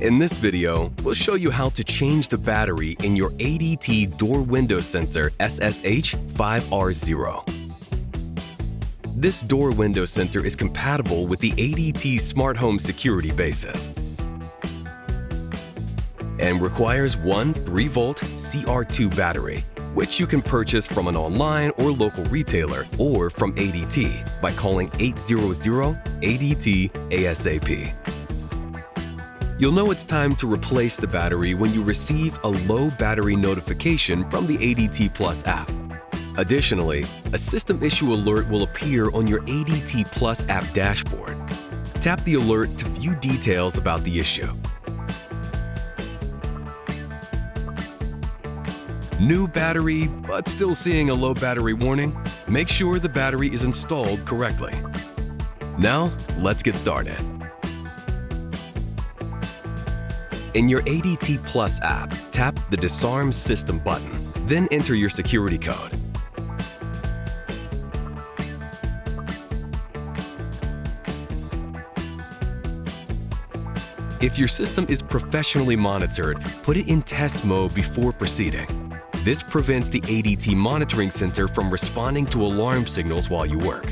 In this video, we'll show you how to change the battery in your ADT door window sensor SSH5R0. This door window sensor is compatible with the ADT smart home security bases and requires one 3-volt CR2 battery, which you can purchase from an online or local retailer or from ADT by calling 800-ADT ASAP. You'll know it's time to replace the battery when you receive a low battery notification from the ADT Plus app. Additionally, a system issue alert will appear on your ADT Plus app dashboard. Tap the alert to view details about the issue. New battery, but still seeing a low battery warning? Make sure the battery is installed correctly. Now, let's get started. In your ADT Plus app, tap the Disarm System button, then enter your security code. If your system is professionally monitored, put it in test mode before proceeding. This prevents the ADT monitoring center from responding to alarm signals while you work.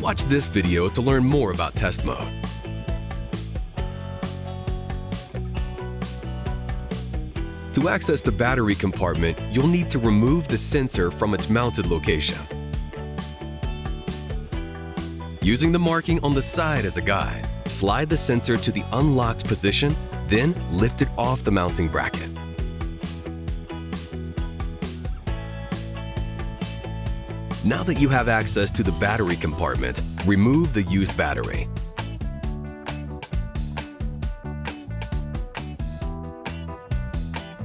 Watch this video to learn more about test mode. To access the battery compartment, you'll need to remove the sensor from its mounted location. Using the marking on the side as a guide, slide the sensor to the unlocked position, then lift it off the mounting bracket. Now that you have access to the battery compartment, remove the used battery.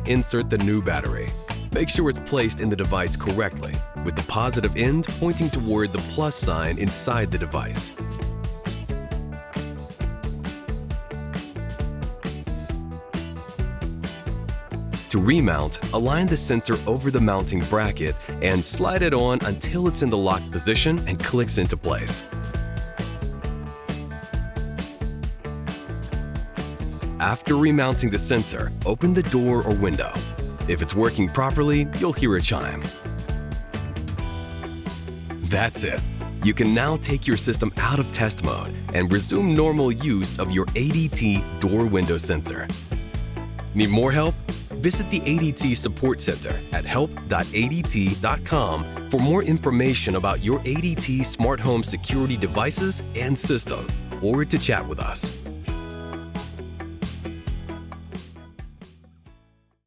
Insert the new battery. Make sure it's placed in the device correctly, with the positive end pointing toward the plus sign inside the device. To remount, align the sensor over the mounting bracket and slide it on until it's in the locked position and clicks into place. After remounting the sensor, open the door or window. If it's working properly, you'll hear a chime. That's it. You can now take your system out of test mode and resume normal use of your ADT door window sensor. Need more help? Visit the ADT Support Center at help.adt.com for more information about your ADT smart home security devices and system, or to chat with us.